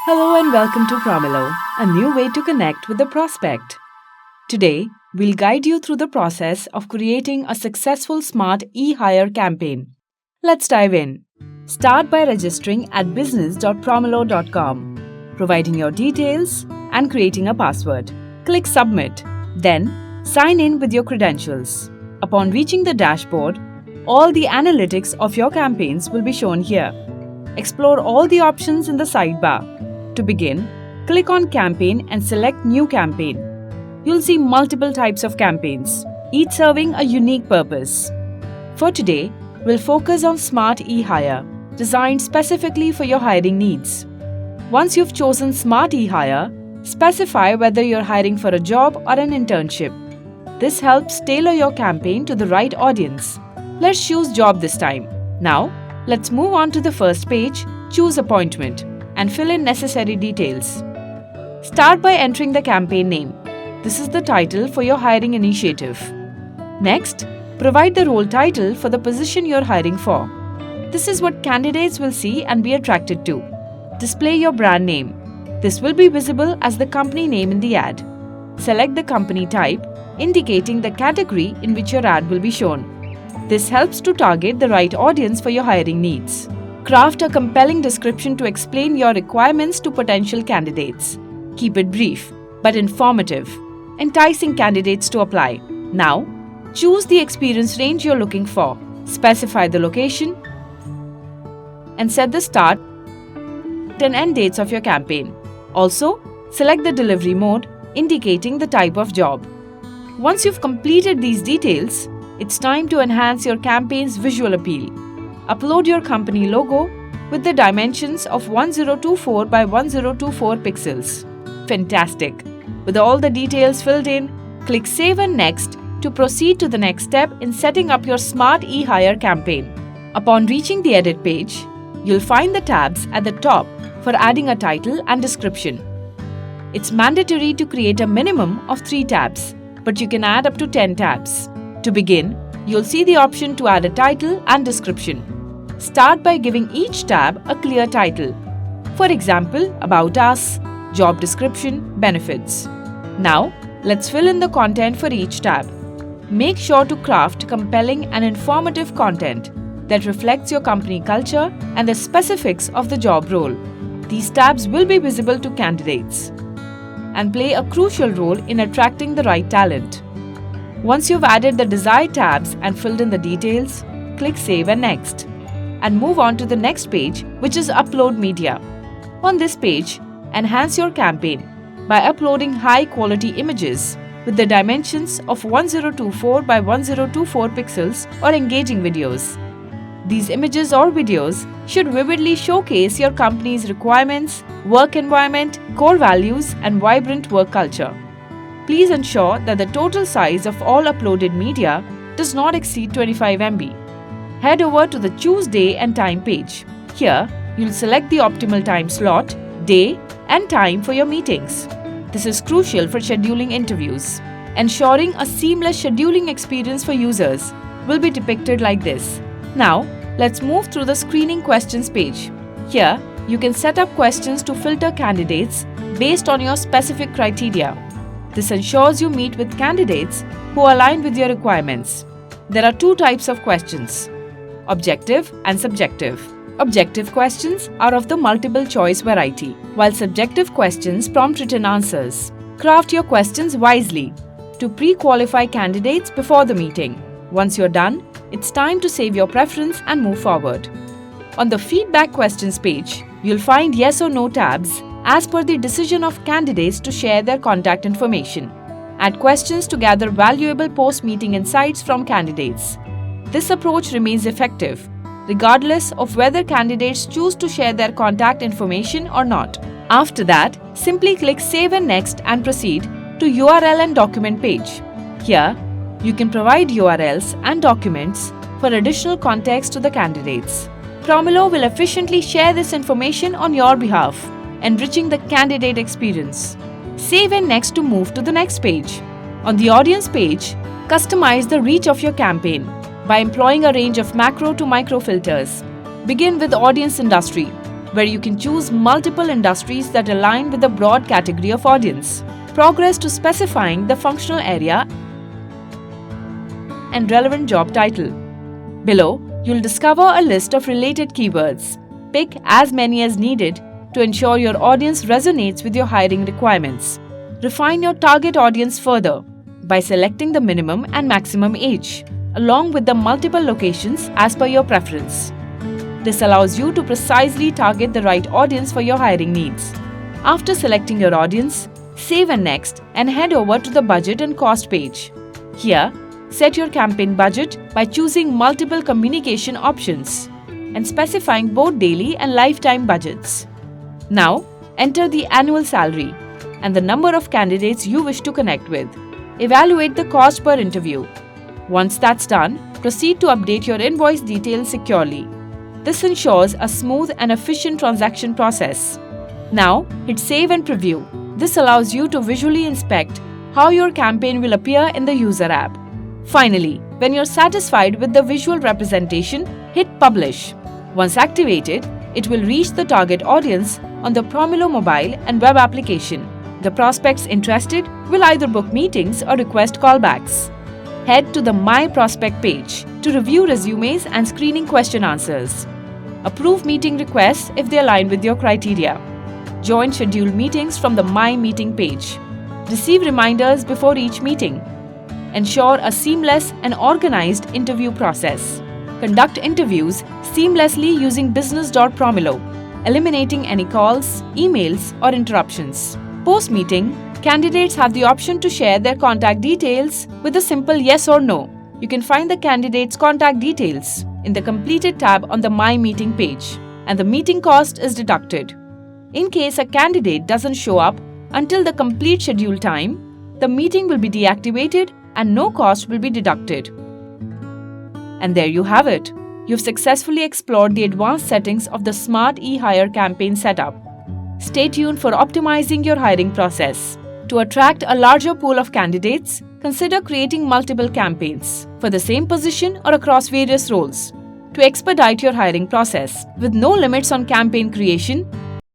Hello and welcome to Promilo, a new way to connect with the prospect. Today, we'll guide you through the process of creating a successful smart e-hire campaign. Let's dive in. Start by registering at business.promilo.com, providing your details and creating a password. Click Submit. Then, sign in with your credentials. Upon reaching the dashboard, all the analytics of your campaigns will be shown here. Explore all the options in the sidebar. To begin, click on Campaign and select New Campaign. You'll see multiple types of campaigns, each serving a unique purpose. For today, we'll focus on Smart eHire, designed specifically for your hiring needs. Once you've chosen Smart eHire, specify whether you're hiring for a job or an internship. This helps tailor your campaign to the right audience. Let's choose job this time. Now, let's move on to the first page, Choose Appointment, and fill in necessary details. Start by entering the campaign name. This is the title for your hiring initiative. Next, provide the role title for the position you're hiring for. This is what candidates will see and be attracted to. Display your brand name. This will be visible as the company name in the ad. Select the company type, indicating the category in which your ad will be shown. This helps to target the right audience for your hiring needs. Craft a compelling description to explain your requirements to potential candidates. Keep it brief, but informative, enticing candidates to apply. Now, choose the experience range you're looking for. Specify the location and set the start and end dates of your campaign. Also, select the delivery mode, indicating the type of job. Once you've completed these details, it's time to enhance your campaign's visual appeal. Upload your company logo with the dimensions of 1024 by 1024 pixels. Fantastic! With all the details filled in, click Save and Next to proceed to the next step in setting up your Smart eHire campaign. Upon reaching the edit page, you'll find the tabs at the top for adding a title and description. It's mandatory to create a minimum of 3 tabs, but you can add up to 10 tabs. To begin, you'll see the option to add a title and description. Start by giving each tab a clear title. For example, About Us, Job Description, Benefits. Now, let's fill in the content for each tab. Make sure to craft compelling and informative content that reflects your company culture and the specifics of the job role. These tabs will be visible to candidates and play a crucial role in attracting the right talent. Once you've added the desired tabs and filled in the details, click Save and Next, and move on to the next page, which is Upload Media. On this page, enhance your campaign by uploading high-quality images with the dimensions of 1024 by 1024 pixels or engaging videos. These images or videos should vividly showcase your company's requirements, work environment, core values, and vibrant work culture. Please ensure that the total size of all uploaded media does not exceed 25 MB. Head over to the Choose Day and Time page. Here, you'll select the optimal time slot, day, and time for your meetings. This is crucial for scheduling interviews. Ensuring a seamless scheduling experience for users will be depicted like this. Now, let's move through the Screening Questions page. Here, you can set up questions to filter candidates based on your specific criteria. This ensures you meet with candidates who align with your requirements. There are 2 types of questions: objective and subjective. Objective questions are of the multiple choice variety, while subjective questions prompt written answers. Craft your questions wisely to pre-qualify candidates before the meeting. Once you're done, it's time to save your preference and move forward. On the Feedback Questions page, you'll find yes or no tabs as per the decision of candidates to share their contact information. Add questions to gather valuable post-meeting insights from candidates. This approach remains effective, regardless of whether candidates choose to share their contact information or not. After that, simply click Save and Next and proceed to URL and Document page. Here, you can provide URLs and documents for additional context to the candidates. Promilo will efficiently share this information on your behalf, enriching the candidate experience. Save and Next to move to the next page. On the Audience page, customize the reach of your campaign by employing a range of macro to micro filters. Begin with audience industry. where you can choose multiple industries that align with a broad category of audience. Progress to specifying the functional area and relevant job title. Below, you'll discover a list of related keywords. Pick as many as needed to ensure your audience resonates with your hiring requirements. Refine your target audience further by selecting the minimum and maximum age, along with the multiple locations as per your preference. This allows you to precisely target the right audience for your hiring needs. After selecting your audience, save and next and head over to the budget and cost page. Here, set your campaign budget by choosing multiple communication options and specifying both daily and lifetime budgets. Now, enter the annual salary and the number of candidates you wish to connect with. Evaluate the cost per interview. Once that's done, proceed to update your invoice details securely. This ensures a smooth and efficient transaction process. Now, hit save and preview. This allows you to visually inspect how your campaign will appear in the user app. Finally, when you're satisfied with the visual representation, hit publish. Once activated, it will reach the target audience on the Promilo mobile and web application. The prospects interested will either book meetings or request callbacks. Head to the My Prospect page to review resumes and screening question answers. Approve meeting requests if they align with your criteria. Join scheduled meetings from the My Meeting page. Receive reminders before each meeting. Ensure a seamless and organized interview process. Conduct interviews seamlessly using business.promilo, eliminating any calls, emails, or interruptions. Post-meeting, candidates have the option to share their contact details with a simple yes or no. You can find the candidate's contact details in the completed tab on the My Meeting page, and the meeting cost is deducted. In case a candidate doesn't show up until the complete scheduled time, the meeting will be deactivated and no cost will be deducted. And there you have it. You've successfully explored the advanced settings of the Smart eHire campaign setup. Stay tuned for optimizing your hiring process. To attract a larger pool of candidates, consider creating multiple campaigns for the same position or across various roles. To expedite your hiring process, with no limits on campaign creation,